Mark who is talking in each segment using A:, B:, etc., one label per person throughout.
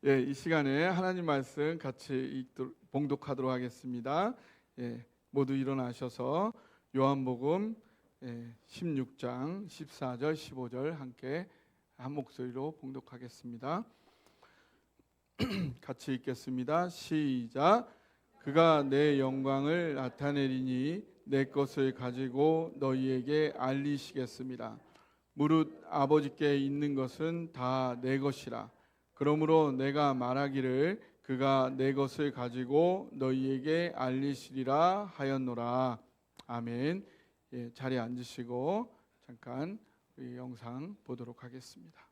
A: 이 시간에 하나님 말씀 같이 봉독하도록 하겠습니다. 모두 일어나셔서 요한복음 16장 14절 15절 함께 한 목소리로 봉독하겠습니다. 같이 읽겠습니다. 시작. 그가 내 영광을 나타내리니 내 것을 가지고 너희에게 알리시겠습니다. 무릇 아버지께 있는 것은 다 내 것이라. 그러므로 내가 말하기를 그가 내 것을 가지고 너희에게 알리시리라 하였노라. 아멘. 자리에 앉으시고 잠깐 우리 영상 보도록 하겠습니다.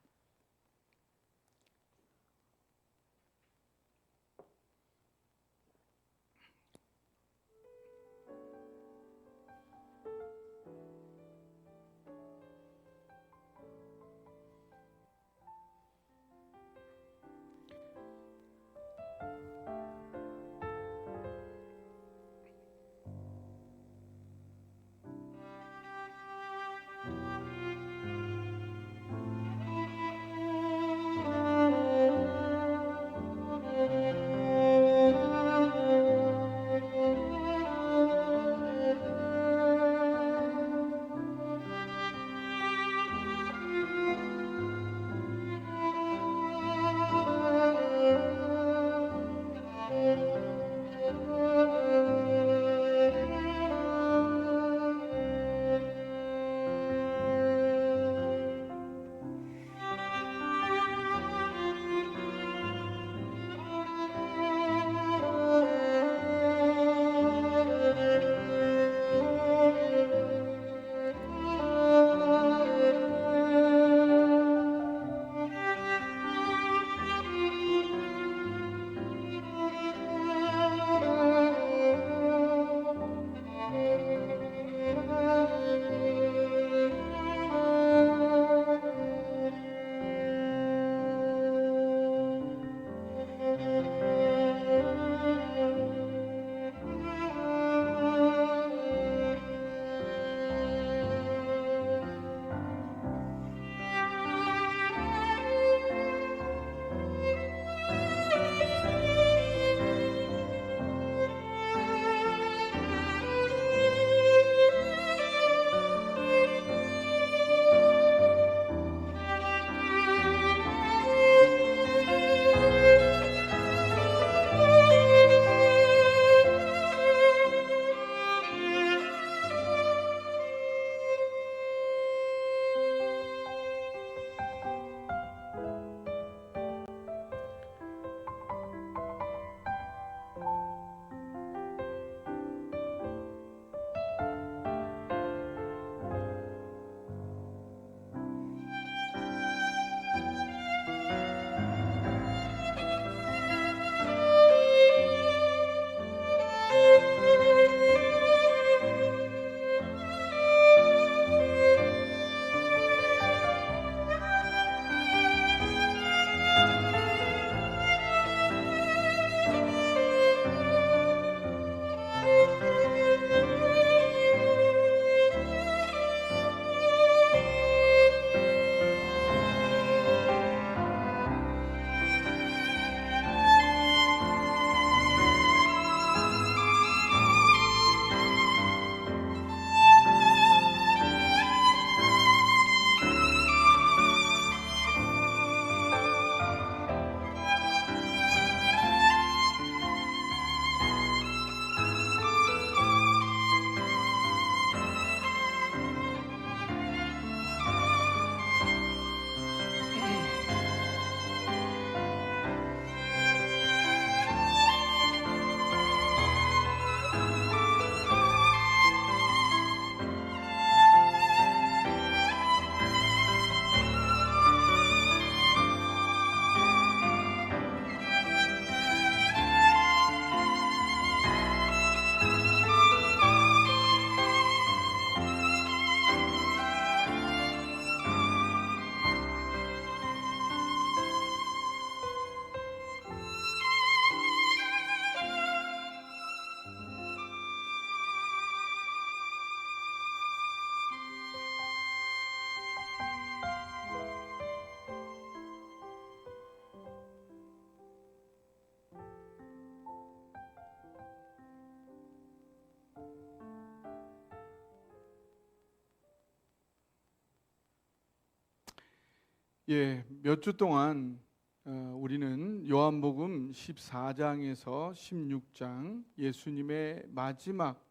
A: 몇 주 동안 우리는 요한복음 14장에서 16장 예수님의 마지막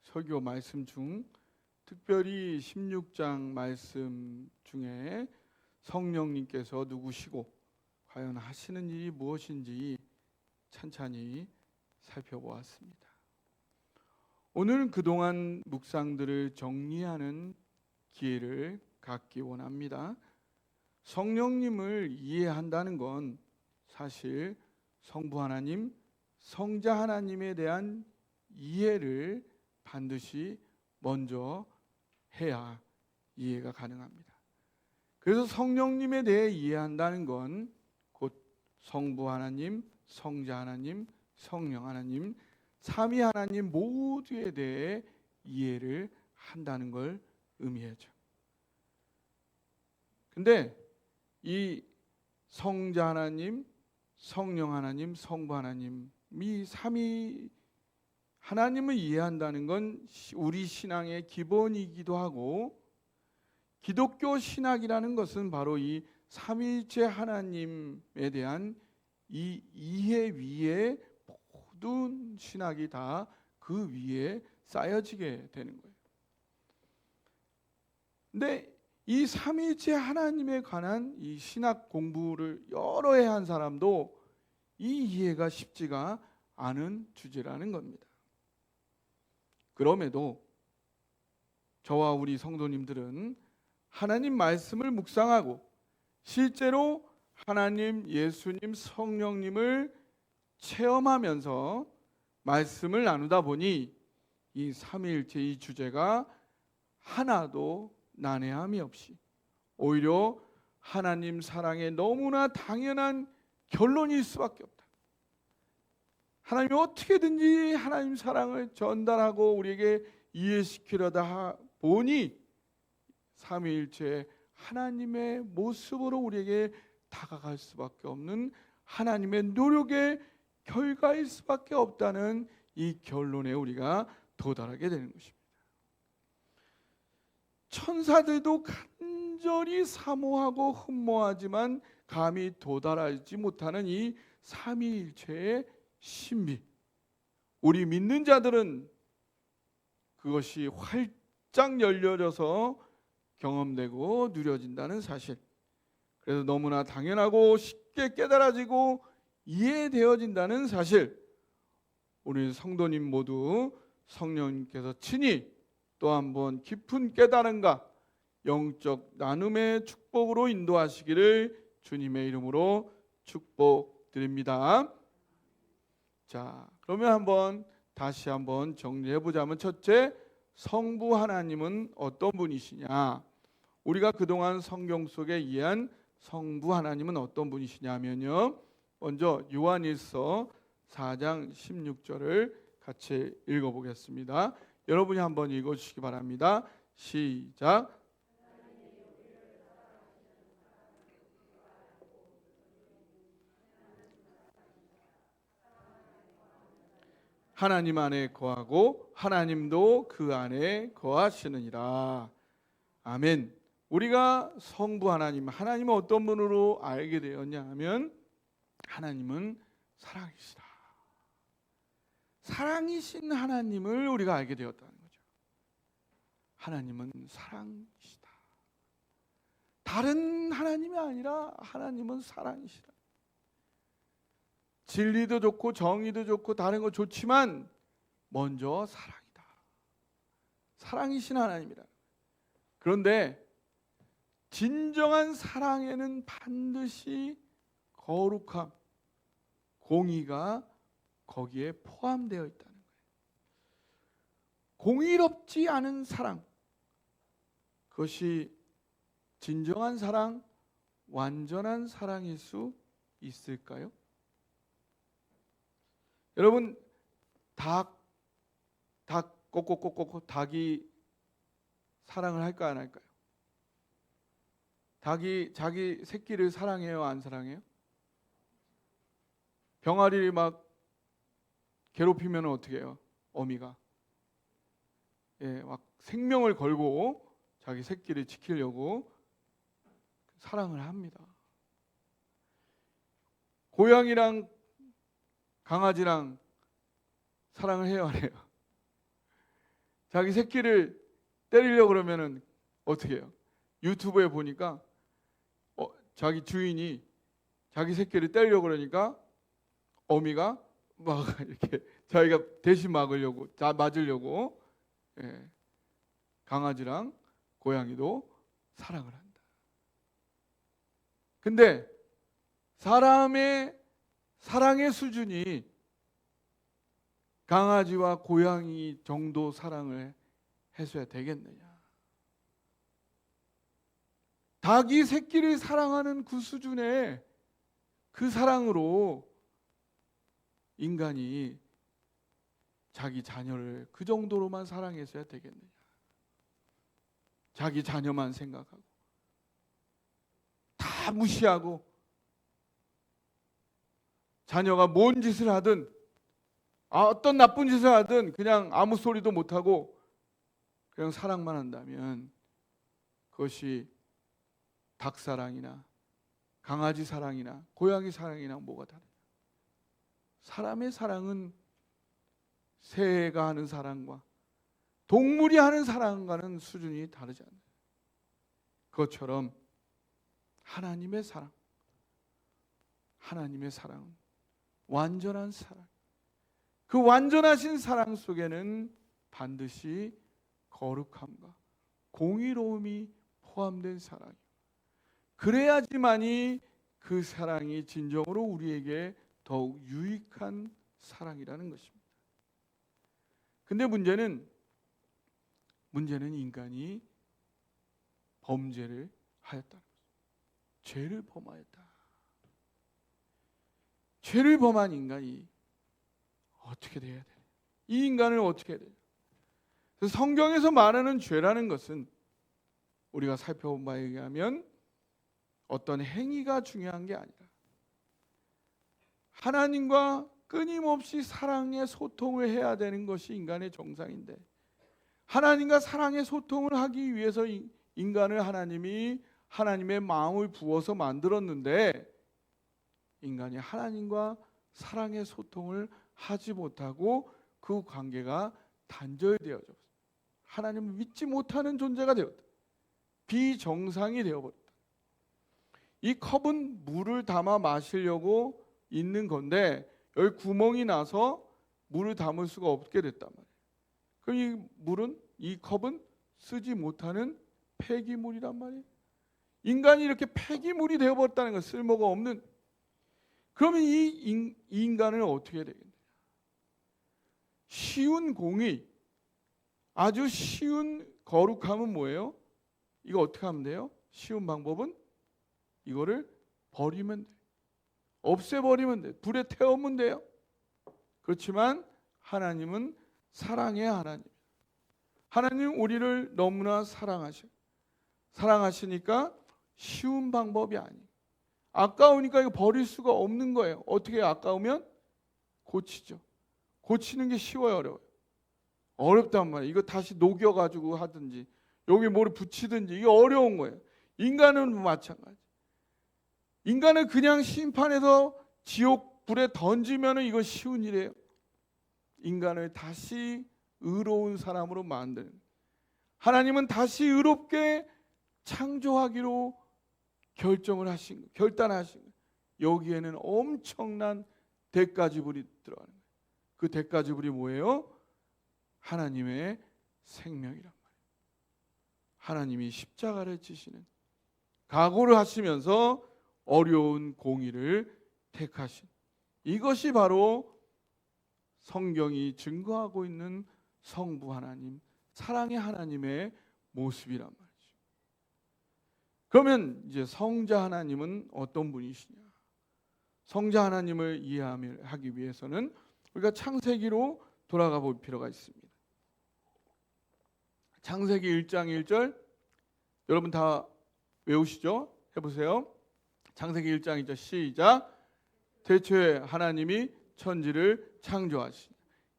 A: 설교 말씀 중 특별히 16장 말씀 중에 성령님께서 누구시고 과연 하시는 일이 무엇인지 찬찬히 살펴보았습니다. 오늘은 그동안 묵상들을 정리하는 기회를 갖기 원합니다. 성령님을 이해한다는 건 사실 성부 하나님, 성자 하나님에 대한 이해를 반드시 먼저 해야 이해가 가능합니다. 그래서 성령님에 대해 이해한다는 건 곧 성부 하나님, 성자 하나님, 성령 하나님, 삼위 하나님 모두에 대해 이해를 한다는 걸 의미하죠. 근데 이 성자 하나님, 성령 하나님, 성부 하나님 이 삼위 하나님을 이해한다는 건 우리 신앙의 기본이기도 하고, 기독교 신학이라는 것은 바로 이 삼위일체 하나님에 대한 이 이해 위에 모든 신학이 다 그 위에 쌓여지게 되는 거예요. 근데 이 삼위일체 하나님에 관한 이 신학 공부를 여러 해 한 사람도 이 이해가 쉽지가 않은 주제라는 겁니다. 그럼에도 저와 우리 성도님들은 하나님 말씀을 묵상하고 실제로 하나님, 예수님, 성령님을 체험하면서 말씀을 나누다 보니 이 삼위일체 이 주제가 하나도 난해함이 없이 오히려 하나님 사랑에 너무나 당연한 결론일 수밖에 없다. 하나님이 어떻게든지 하나님 사랑을 전달하고 우리에게 이해시키려다 보니 삼위일체 하나님의 모습으로 우리에게 다가갈 수밖에 없는 하나님의 노력의 결과일 수밖에 없다는 이 결론에 우리가 도달하게 되는 것입니다. 천사들도 간절히 사모하고 흠모하지만 감히 도달하지 못하는 이 삼위일체의 신비, 우리 믿는 자들은 그것이 활짝 열려져서 경험되고 누려진다는 사실, 그래서 너무나 당연하고 쉽게 깨달아지고 이해되어진다는 사실, 우리 성도님 모두 성령님께서 친히 또 한번 깊은 깨달음과 영적 나눔의 축복으로 인도하시기를 주님의 이름으로 축복드립니다. 자, 그러면 다시 한번 정리해 보자면, 첫째, 성부 하나님은 어떤 분이시냐? 우리가 그동안 성경 속에 이해한 성부 하나님은 어떤 분이시냐면요, 먼저 요한일서 4장 16절을 같이 읽어보겠습니다. 여러분이 한번 읽어주시기 바랍니다. 시작. 하나님 안에 거하고 하나님도 그 안에 거하시느니라. 아멘. 우리가 성부 하나님, 하나님은 어떤 분으로 알게 되었냐 하면 하나님은 사랑이시다. 사랑이신 하나님을 우리가 알게 되었다는 거죠. 하나님은 사랑이시다. 다른 하나님이 아니라 하나님은 사랑이시다. 진리도 좋고 정의도 좋고 다른 거 좋지만 먼저 사랑이다. 사랑이신 하나님이다. 그런데 진정한 사랑에는 반드시 거룩함, 공의가 거기에 포함되어 있다는 거예요. 공의롭지 않은 사랑, 그것이 진정한 사랑, 완전한 사랑일 수 있을까요? 여러분, 닭 꼬꼬꼬꼬 닭이 사랑을 할까 안 할까요? 닭이 자기 새끼를 사랑해요, 안 사랑해요? 병아리를 막 괴롭히면 어떻게 해요? 어미가 막 생명을 걸고 자기 새끼를 지키려고 사랑을 합니다. 고양이랑 강아지랑 사랑을 해요, 안 해요? 자기 새끼를 때리려고 그러면은 어떻게 해요? 유튜브에 보니까 자기 주인이 자기 새끼를 때리려고 그러니까 어미가 막 이렇게 자기가 대신 맞으려고 예, 강아지랑 고양이도 사랑을 한다. 근데 사람의 사랑의 수준이 강아지와 고양이 정도 사랑을 해줘야 되겠느냐? 닭이 새끼를 사랑하는 그 수준의 그 사랑으로 인간이 자기 자녀를 그 정도로만 사랑했어야 되겠느냐? 자기 자녀만 생각하고 다 무시하고 자녀가 뭔 짓을 하든 어떤 나쁜 짓을 하든 그냥 아무 소리도 못하고 그냥 사랑만 한다면 그것이 닭사랑이나 강아지 사랑이나 고양이 사랑이나 뭐가 다르냐? 사람의 사랑은 새가 하는 사랑과 동물이 하는 사랑과는 수준이 다르지 않아요. 그것처럼 하나님의 사랑은 완전한 사랑. 그 완전하신 사랑 속에는 반드시 거룩함과 공의로움이 포함된 사랑이에요. 그래야지만이 그 사랑이 진정으로 우리에게 더욱 유익한 사랑이라는 것입니다. 근데 문제는 인간이 범죄를 하였다는 것입니다. 죄를 범하였다. 죄를 범한 인간이 어떻게 돼야 되냐? 이 인간을 어떻게 해야 되냐? 그래서 성경에서 말하는 죄라는 것은 우리가 살펴본 바에 의하면 어떤 행위가 중요한 게 아니라 하나님과 끊임없이 사랑의 소통을 해야 되는 것이 인간의 정상인데, 하나님과 사랑의 소통을 하기 위해서 인간을 하나님이 하나님의 마음을 부어서 만들었는데 인간이 하나님과 사랑의 소통을 하지 못하고 그 관계가 단절되어졌어요. 하나님을 믿지 못하는 존재가 되었다. 비정상이 되어버렸다. 이 컵은 물을 담아 마시려고 있는 건데 여기 구멍이 나서 물을 담을 수가 없게 됐단 말이에요. 그럼 이 컵은 쓰지 못하는 폐기물이란 말이에요. 인간이 이렇게 폐기물이 되어버렸다는 건 쓸모가 없는. 그러면 이 인간을 어떻게 해야 되겠느냐? 쉬운 공의, 아주 쉬운 거룩함은 뭐예요? 이거 어떻게 하면 돼요? 쉬운 방법은 이거를 버리면 돼요. 없애버리면 돼요. 불에 태우면 돼요. 그렇지만 하나님은 사랑의 하나님. 하나님 우리를 너무나 사랑하시니까 쉬운 방법이 아니에요. 아까우니까 이거 버릴 수가 없는 거예요. 어떻게 아까우면 고치죠. 고치는 게 쉬워요, 어려워요? 어렵단 말이에요. 이거 다시 녹여가지고 하든지 여기 뭐를 붙이든지 이게 어려운 거예요. 인간은 마찬가지. 인간은 그냥 심판해서 지옥 불에 던지면 이거 쉬운 일이에요. 인간을 다시 의로운 사람으로 만드는, 하나님은 다시 의롭게 창조하기로 결단하신 거예요. 여기에는 엄청난 대가지불이 들어가는 거예요. 그 대가지불이 뭐예요? 하나님의 생명이란 말이에요. 하나님이 십자가를 지시는 각오를 하시면서 어려운 공의를 택하신, 이것이 바로 성경이 증거하고 있는 성부 하나님, 사랑의 하나님의 모습이란 말이죠. 그러면 이제 성자 하나님은 어떤 분이시냐? 성자 하나님을 이해하기 위해서는 우리가 창세기로 돌아가 볼 필요가 있습니다. 창세기 1장 1절 여러분 다 외우시죠? 해보세요. 창세기 1장 2절 시작. 태초에 하나님이 천지를 창조하시니.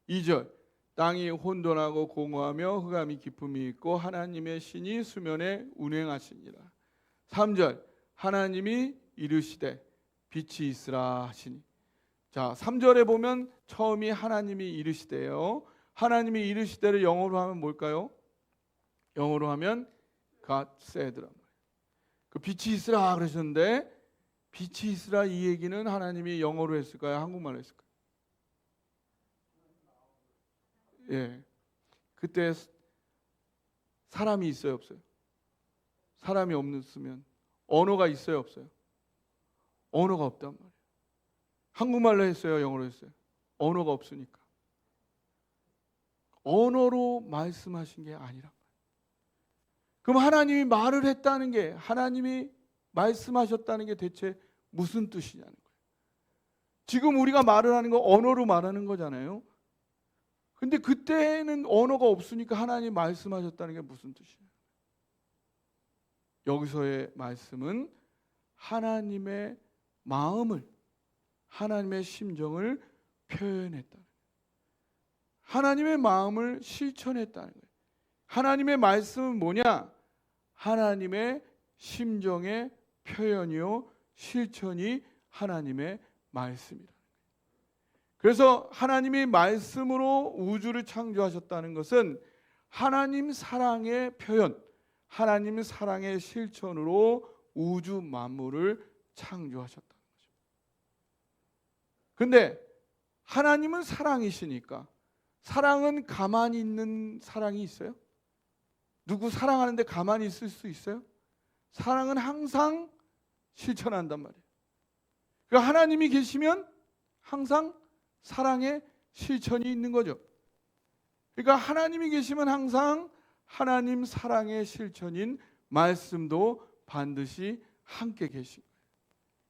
A: 2절 땅이 혼돈하고 공허하며 흑암이 깊음이 있고 하나님의 신이 수면에 운행하시니라. 3절 하나님이 이르시되 빛이 있으라 하시니. 자, 3절에 보면 처음이 하나님이 이르시되요. 하나님이 이르시되를 영어로 하면 뭘까요? 영어로 하면 God said란 말이에요. 그 빛이 있으라 그러셨는데 빛이 있으라 이 얘기는 하나님이 영어로 했을까요? 한국말로 했을까요? 예. 그때 사람이 있어요, 없어요? 사람이 없으면 언어가 있어요, 없어요? 언어가 없단 말이에요. 한국말로 했어요, 영어로 했어요? 언어가 없으니까. 언어로 말씀하신 게 아니란 말이에요. 그럼 하나님이 말을 했다는 게, 하나님이 말씀하셨다는 게 대체 무슨 뜻이냐는 거예요. 지금 우리가 말을 하는 거 언어로 말하는 거잖아요. 근데 그때는 언어가 없으니까 하나님 말씀하셨다는 게 무슨 뜻이에요? 여기서의 말씀은 하나님의 마음을, 하나님의 심정을 표현했다는 거예요. 하나님의 마음을 실천했다는 거예요. 하나님의 말씀은 뭐냐? 하나님의 심정의 표현이요 실천이 하나님의 말씀이라는 거예요. 그래서 하나님이 말씀으로 우주를 창조하셨다는 것은 하나님 사랑의 표현, 하나님 사랑의 실천으로 우주 만물을 창조하셨다는 거죠. 근데 하나님은 사랑이시니까 사랑은 가만히 있는 사랑이 있어요? 누구 사랑하는데 가만히 있을 수 있어요? 사랑은 항상 실천한단 말이에요. 그러니까 하나님이 계시면 항상 사랑의 실천이 있는 거죠. 그러니까 하나님이 계시면 항상 하나님 사랑의 실천인 말씀도 반드시 함께 계신 거예요.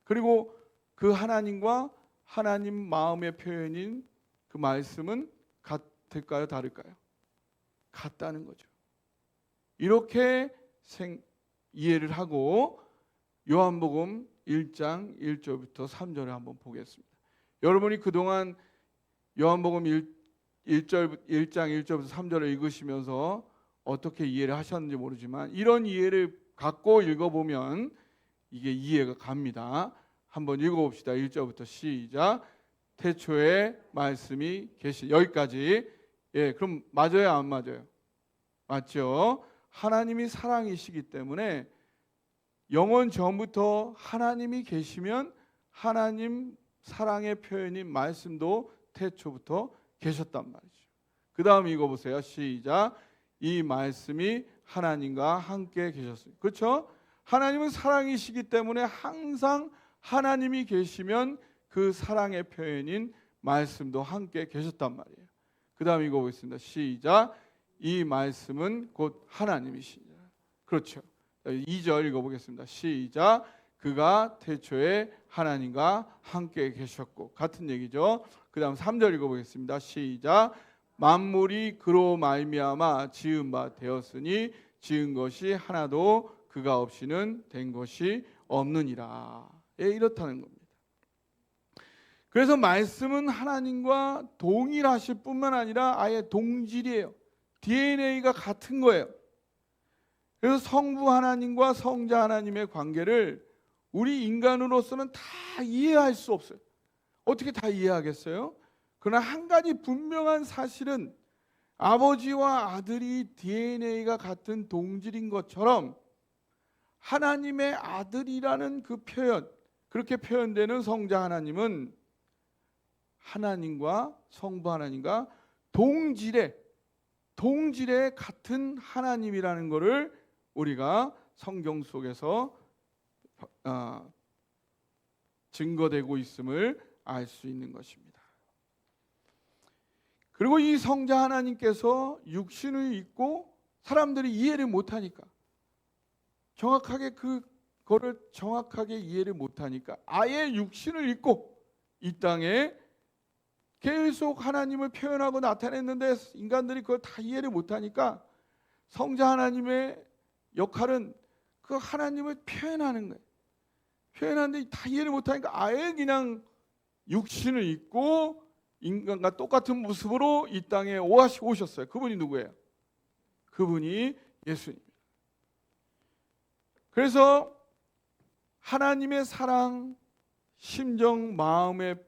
A: 그리고 그 하나님과 하나님 마음의 표현인 그 말씀은 같을까요? 다를까요? 같다는 거죠. 이렇게 이해를 하고 요한복음 1장 1절부터 3절을 한번 보겠습니다. 여러분이 그동안 요한복음 1장 1절부터 3절을 읽으시면서 어떻게 이해를 하셨는지 모르지만 이런 이해를 갖고 읽어보면 이게 이해가 갑니다. 한번 읽어봅시다. 1절부터 시작. 태초에 말씀이 계시. 여기까지. 예, 그럼 맞아요, 안 맞아요? 맞죠? 하나님이 사랑이시기 때문에 영원 전부터 하나님이 계시면 하나님 사랑의 표현인 말씀도 태초부터 계셨단 말이죠. 그 다음 읽어보세요. 시작. 이 말씀이 하나님과 함께 계셨습니다. 그렇죠? 하나님은 사랑이시기 때문에 항상 하나님이 계시면 그 사랑의 표현인 말씀도 함께 계셨단 말이에요. 그 다음 읽어보겠습니다. 시작. 이 말씀은 곧 하나님이시니라. 그렇죠. 2절 읽어보겠습니다. 시작. 그가 태초에 하나님과 함께 계셨고. 같은 얘기죠. 그 다음 3절 읽어보겠습니다. 시작. 만물이 그로 말미암아 지은 바 되었으니 지은 것이 하나도 그가 없이는 된 것이 없느니라. 예, 이렇다는 겁니다. 그래서 말씀은 하나님과 동일하실 뿐만 아니라 아예 동질이에요. DNA가 같은 거예요. 그래서 성부 하나님과 성자 하나님의 관계를 우리 인간으로서는 다 이해할 수 없어요. 어떻게 다 이해하겠어요? 그러나 한 가지 분명한 사실은 아버지와 아들이 DNA가 같은 동질인 것처럼 하나님의 아들이라는 그 표현, 그렇게 표현되는 성자 하나님은 하나님과 성부 하나님과 동질의 같은 하나님이라는 것을 우리가 성경 속에서 증거되고 있음을 알 수 있는 것입니다. 그리고 이 성자 하나님께서 육신을 입고 사람들이 이해를 못하니까 정확하게 그거를 정확하게 이해를 못하니까 아예 육신을 입고 이 땅에 계속 하나님을 표현하고 나타냈는데 인간들이 그걸 다 이해를 못하니까 성자 하나님의 역할은 그 하나님을 표현하는 거예요. 표현하는데 다 이해를 못하니까 아예 그냥 육신을 입고 인간과 똑같은 모습으로 이 땅에 오셨어요. 그분이 누구예요? 그분이 예수님입니다. 그래서 하나님의 사랑, 심정, 마음을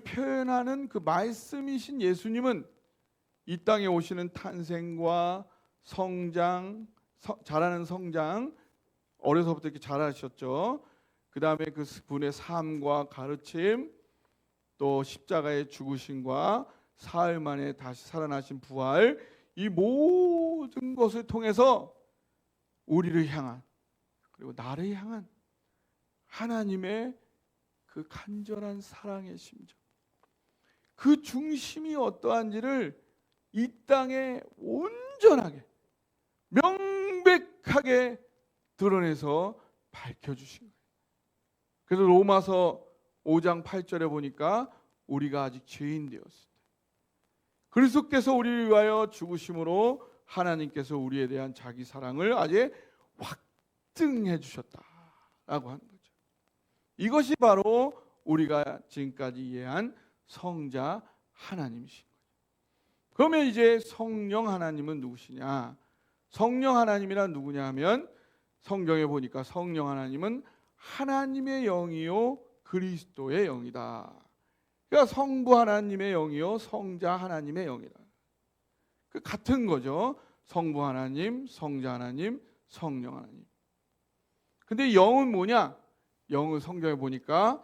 A: 표현하는 그 말씀이신 예수님은 이 땅에 오시는 탄생과 성장, 자라는 성장, 어려서부터 이렇게 자라셨죠. 그 다음에 그 분의 삶과 가르침, 또 십자가의 죽으심과 사흘 만에 다시 살아나신 부활, 이 모든 것을 통해서 우리를 향한, 그리고 나를 향한 하나님의 그 간절한 사랑의 심정, 그 중심이 어떠한지를 이 땅에 온전하게 명백하게 드러내서 밝혀주신 거예요. 그래서 로마서 5장 8절에 보니까 우리가 아직 죄인 되었을 때 그리스도께서 우리를 위하여 죽으심으로 하나님께서 우리에 대한 자기 사랑을 아예 확증해 주셨다라고 하는 거죠. 이것이 바로 우리가 지금까지 이해한 성자 하나님이신 거예요. 그러면 이제 성령 하나님은 누구시냐? 성령 하나님이란 누구냐 하면 성경에 보니까 성령 하나님은 하나님의 영이요 그리스도의 영이다. 그러니까 성부 하나님의 영이요 성자 하나님의 영이다. 그 같은 거죠. 성부 하나님, 성자 하나님, 성령 하나님. 근데 영은 뭐냐? 영은 성경에 보니까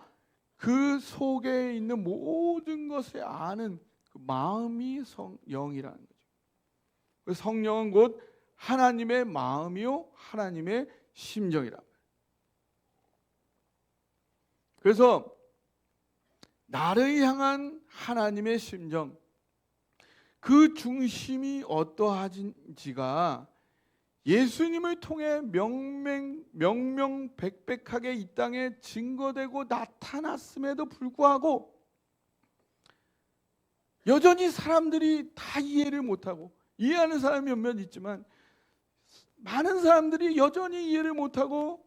A: 그 속에 있는 모든 것을 아는 그 마음이 영이라는 거죠. 그래서 성령은 곧 하나님의 마음이요 하나님의 심정이라. 그래서 나를 향한 하나님의 심정, 그 중심이 어떠한지가 예수님을 통해 명명백백하게 이 땅에 증거되고 나타났음에도 불구하고 여전히 사람들이 다 이해를 못하고, 이해하는 사람이 몇몇 있지만 많은 사람들이 여전히 이해를 못하고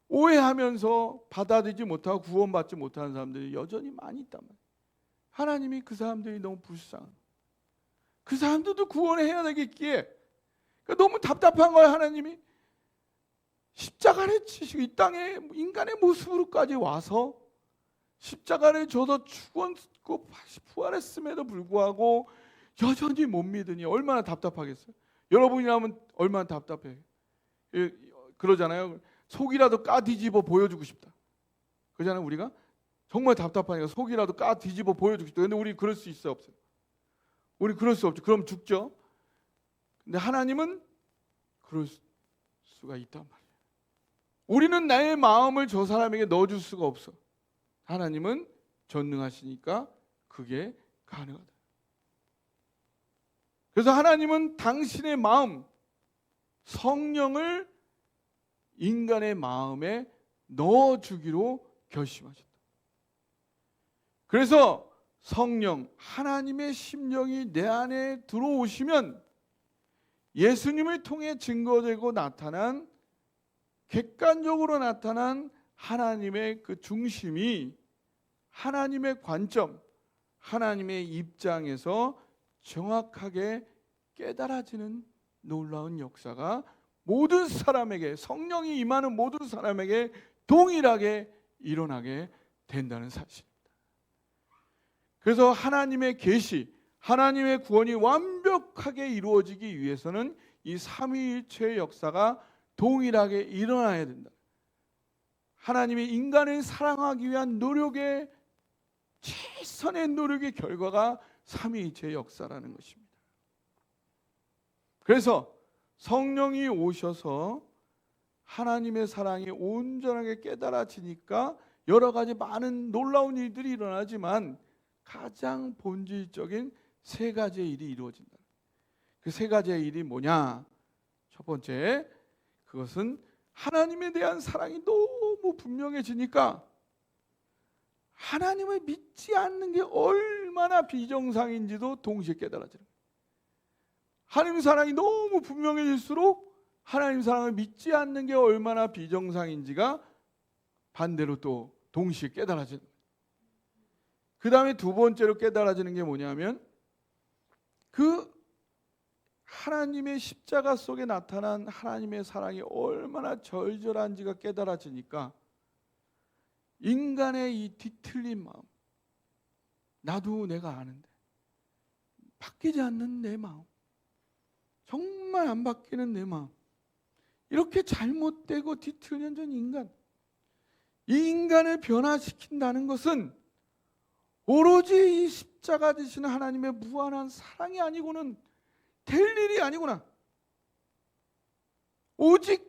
A: 오해하면서 받아들이지 못하고 구원받지 못하는 사람들이 여전히 많이 있단 말이에요. 하나님이 그 사람들이 너무 불쌍한, 그 사람들도 구원해야 되겠기에 너무 답답한 거예요. 하나님이 십자가를 지시고 이 땅에 인간의 모습으로까지 와서 십자가를 져서 죽었고 부활했음에도 불구하고 여전히 못 믿으니 얼마나 답답하겠어요. 여러분이라면 얼마나 답답해요. 그러잖아요. 속이라도 까 뒤집어 보여주고 싶다. 그러잖아요. 우리가 정말 답답하니까 속이라도 까 뒤집어 보여주고 싶다. 근데 우리 그럴 수 있어요, 없어요? 우리 그럴 수 없죠. 그럼 죽죠. 근데 하나님은 그럴 수가 있단 말이에요. 우리는 나의 마음을 저 사람에게 넣어줄 수가 없어. 하나님은 전능하시니까 그게 가능하다. 그래서 하나님은 당신의 마음, 성령을 인간의 마음에 넣어주기로 결심하셨다. 그래서 성령, 하나님의 심령이 내 안에 들어오시면 예수님을 통해 증거되고 나타난, 객관적으로 나타난 하나님의 그 중심이 하나님의 관점, 하나님의 입장에서 정확하게 깨달아지는 놀라운 역사가 모든 사람에게, 성령이 임하는 모든 사람에게 동일하게 일어나게 된다는 사실입니다. 그래서 하나님의 계시, 하나님의 구원이 완벽하게 이루어지기 위해서는 이 삼위일체의 역사가 동일하게 일어나야 된다. 하나님이 인간을 사랑하기 위한 노력의, 최선의 노력의 결과가 삼위일체의 역사라는 것입니다. 그래서 성령이 오셔서 하나님의 사랑이 온전하게 깨달아지니까 여러 가지 많은 놀라운 일들이 일어나지만 가장 본질적인 세 가지의 일이 이루어진다. 그 세 가지의 일이 뭐냐? 첫 번째, 그것은 하나님에 대한 사랑이 너무 분명해지니까 하나님을 믿지 않는 게 얼마나 비정상인지도 동시에 깨달아지는 거예요. 하나님 사랑이 너무 분명해질수록 하나님 사랑을 믿지 않는 게 얼마나 비정상인지가 반대로 또 동시에 깨달아지는 거예요. 그 다음에 두 번째로 깨달아지는 게 뭐냐면 그 하나님의 십자가 속에 나타난 하나님의 사랑이 얼마나 절절한지가 깨달아지니까 인간의 이 뒤틀린 마음, 나도 내가 아는데 바뀌지 않는 내 마음, 정말 안 바뀌는 내 마음, 이렇게 잘못되고 뒤틀린 전 인간, 이 인간을 변화시킨다는 것은 오로지 이 십자가 되시는 하나님의 무한한 사랑이 아니고는 될 일이 아니구나. 오직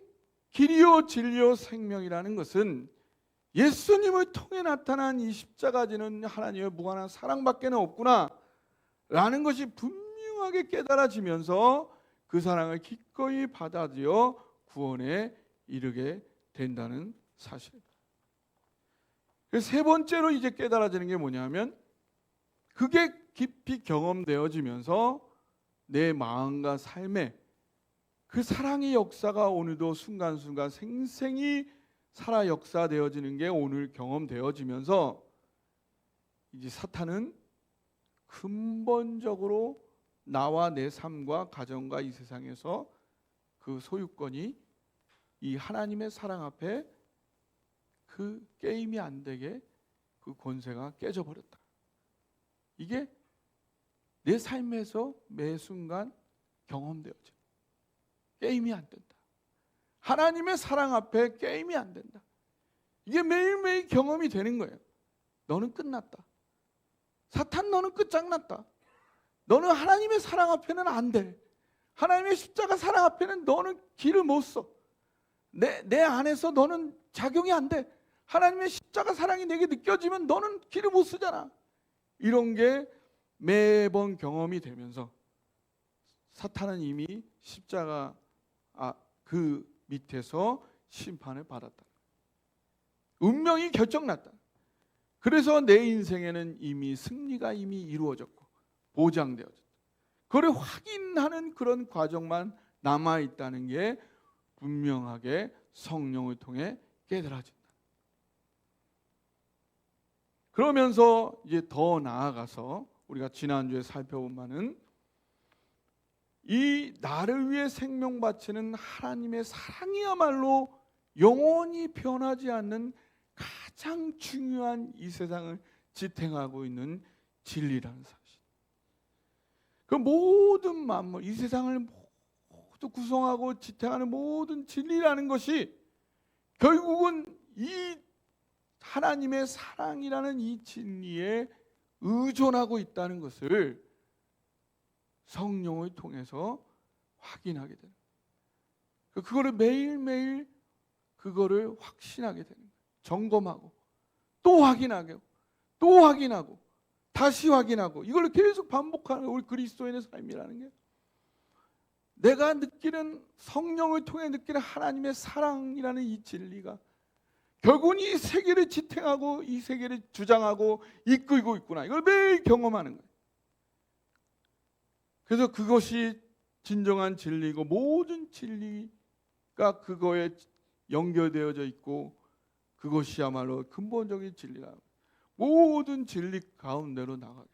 A: 길이요 진리요 생명이라는 것은 예수님을 통해 나타난 이 십자가 지는 하나님의 무한한 사랑밖에 없구나 라는 것이 분명하게 깨달아지면서 그 사랑을 기꺼이 받아들여 구원에 이르게 된다는 사실. 세 번째로 이제 깨달아지는 게 뭐냐면, 그게 깊이 경험되어지면서 내 마음과 삶에 그 사랑의 역사가 오늘도 순간순간 생생히 살아 역사되어지는 게 오늘 경험되어지면서, 이제 사탄은 근본적으로 나와 내 삶과 가정과 이 세상에서 그 소유권이 이 하나님의 사랑 앞에 그 게임이 안 되게 그 권세가 깨져버렸다. 이게 내 삶에서 매 순간 경험되어져. 게임이 안 된다. 하나님의 사랑 앞에 게임이 안 된다. 이게 매일매일 경험이 되는 거예요. 너는 끝났다. 사탄, 너는 끝장났다. 너는 하나님의 사랑 앞에는 안 돼. 하나님의 십자가 사랑 앞에는 너는 길을 못 써. 내 안에서 너는 작용이 안 돼. 하나님의 십자가 사랑이 내게 느껴지면 너는 길을 못 쓰잖아. 이런 게 매번 경험이 되면서 사탄은 이미 십자가 그 밑에서 심판을 받았다. 운명이 결정났다. 그래서 내 인생에는 이미 승리가 이미 이루어졌고 보장되어졌다. 그걸 확인하는 그런 과정만 남아있다는 게 분명하게 성령을 통해 깨달아진다. 그러면서 이제 더 나아가서 우리가 지난주에 살펴본 바는 이 나를 위해 생명 바치는 하나님의 사랑이야말로 영원히 변하지 않는 가장 중요한 이 세상을 지탱하고 있는 진리라는 사실. 그 모든 만물, 이 세상을 모두 구성하고 지탱하는 모든 진리라는 것이 결국은 이 하나님의 사랑이라는 이 진리에 의존하고 있다는 것을 성령을 통해서 확인하게 되는 거예요. 그거를 매일매일 그거를 확신하게 되는 거예요. 점검하고 또 확인하고 또 확인하고 다시 확인하고, 이걸 계속 반복하는 우리 그리스도인의 삶이라는 게, 내가 느끼는 성령을 통해 느끼는 하나님의 사랑이라는 이 진리가 결국은 이 세계를 지탱하고 이 세계를 주장하고 이끌고 있구나, 이걸 매일 경험하는 거예요. 그래서 그것이 진정한 진리고 모든 진리가 그거에 연결되어져 있고 그것이야말로 근본적인 진리라. 모든 진리 가운데로 나가게.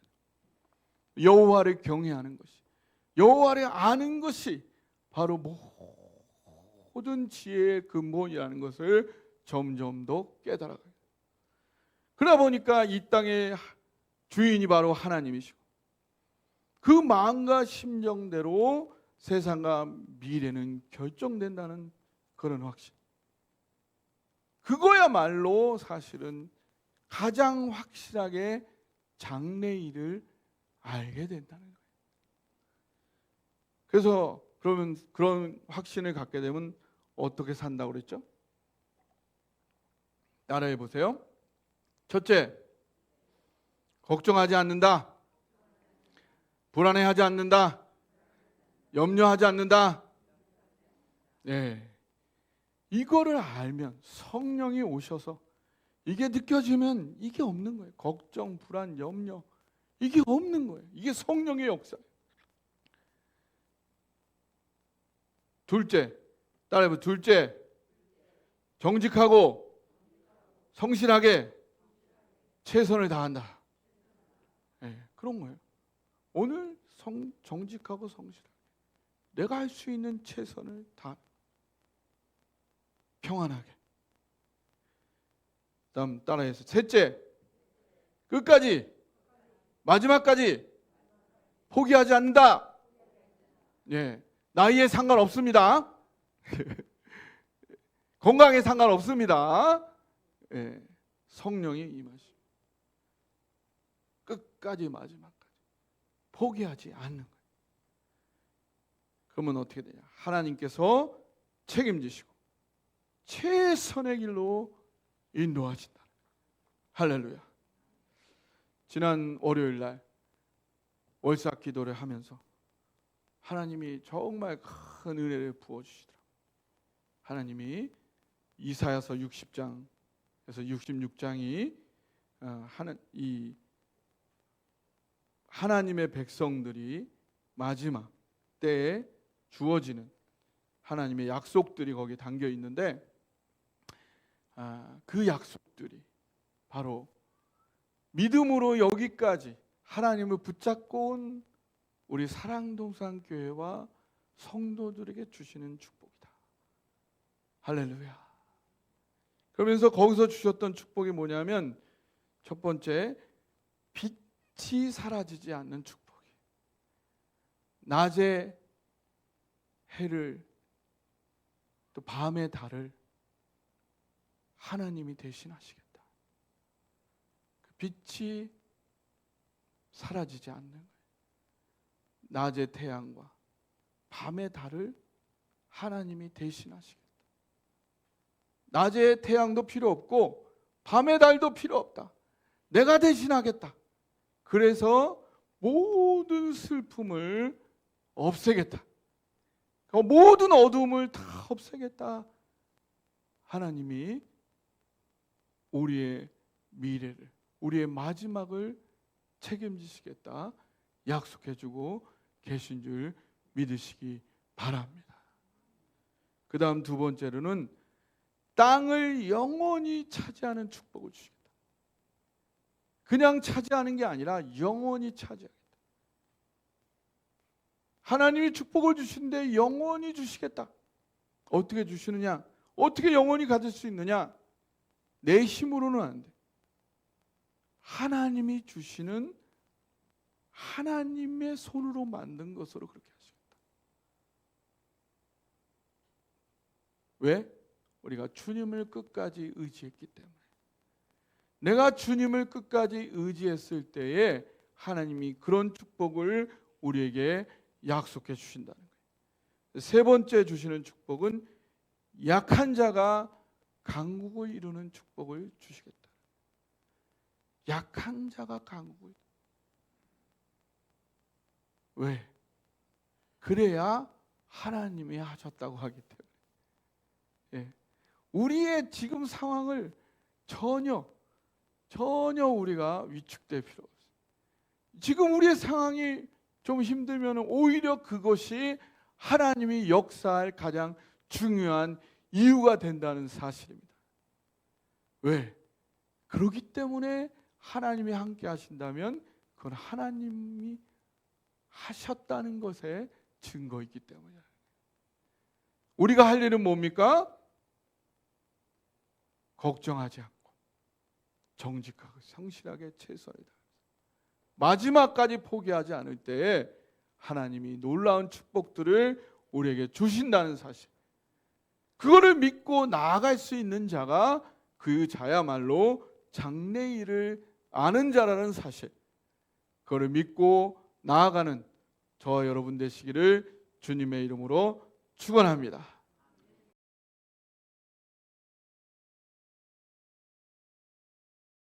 A: 여호와를 경외하는 것이, 여호와를 아는 것이 바로 모든 지혜의 근본이라는 것을 점점 더 깨달아가요. 그러다 보니까 이 땅의 주인이 바로 하나님이시고 그 마음과 심정대로 세상과 미래는 결정된다는 그런 확신. 그거야말로 사실은 가장 확실하게 장래일을 알게 된다는 거예요. 그래서 그러면 그런 확신을 갖게 되면 어떻게 산다고 그랬죠? 따라해 보세요. 첫째, 걱정하지 않는다. 불안해하지 않는다. 염려하지 않는다. 네. 이거를 알면, 성령이 오셔서 이게 느껴지면 이게 없는 거예요. 걱정, 불안, 염려, 이게 없는 거예요. 이게 성령의 역사예요. 둘째, 따라해보세요. 둘째, 정직하고 성실하게 최선을 다한다. 네, 그런 거예요. 오늘 정직하고 성실하게 내가 할 수 있는 최선을 다 평안하게. 다음 따라해서 셋째, 끝까지 마지막까지 포기하지 않는다. 예, 나이에 상관없습니다. 건강에 상관없습니다. 예, 성령이 임하시고 끝까지 마지막까지 포기하지 않는 거예요. 그러면 어떻게 되냐? 하나님께서 책임지시고 최선의 길로 인도하신다. 할렐루야. 지난 월요일 날 월삭 기도를 하면서 하나님이 정말 큰 은혜를 부어주시더라고요. 하나님이 이사야서 60장에서 66장이 이 하나님의 백성들이 마지막 때에 주어지는 하나님의 약속들이 거기에 담겨 있는데, 그 약속들이 바로 믿음으로 여기까지 하나님을 붙잡고 온 우리 사랑동산교회와 성도들에게 주시는 축복이다. 할렐루야. 그러면서 거기서 주셨던 축복이 뭐냐면, 첫 번째, 빛이 사라지지 않는 축복이, 낮에 해를 또 밤의 달을 하나님이 대신하시겠다. 그 빛이 사라지지 않는 거예요. 낮의 태양과 밤의 달을 하나님이 대신하시겠다. 낮의 태양도 필요 없고 밤의 달도 필요 없다. 내가 대신하겠다. 그래서 모든 슬픔을 없애겠다. 모든 어두움을 다 없애겠다. 하나님이 우리의 미래를, 우리의 마지막을 책임지시겠다 약속해주고 계신 줄 믿으시기 바랍니다. 그 다음 두 번째로는 땅을 영원히 차지하는 축복을 주시겠다. 그냥 차지하는 게 아니라 영원히 차지하겠다. 하나님이 축복을 주시는데 영원히 주시겠다. 어떻게 주시느냐? 어떻게 영원히 가질 수 있느냐? 내 힘으로는 안 돼. 하나님이 주시는, 하나님의 손으로 만든 것으로 그렇게 하시겠다. 왜? 우리가 주님을 끝까지 의지했기 때문에. 내가 주님을 끝까지 의지했을 때에 하나님이 그런 축복을 우리에게 약속해 주신다는 거예요. 세 번째 주시는 축복은 약한 자가 강국을 이루는 축복을 주시겠다. 약한 자가 강국을. 왜? 그래야 하나님이 하셨다고 하기 때문에. 예. 우리의 지금 상황을 전혀 우리가 위축될 필요 없어요. 지금 우리의 상황이 좀 힘들면 오히려 그것이 하나님이 역사할 가장 중요한 이유가 된다는 사실입니다. 왜? 그렇기 때문에 하나님이 함께 하신다면 그건 하나님이 하셨다는 것의 증거이기 때문이에요. 우리가 할 일은 뭡니까? 걱정하지 않고 정직하고 성실하게 최선을 다해서 마지막까지 포기하지 않을 때에 하나님이 놀라운 축복들을 우리에게 주신다는 사실, 그거를 믿고 나아갈 수 있는 자가 그 자야말로 장래일을 아는 자라는 사실, 그거를 믿고 나아가는 저와 여러분 되시기를 주님의 이름으로 축원합니다.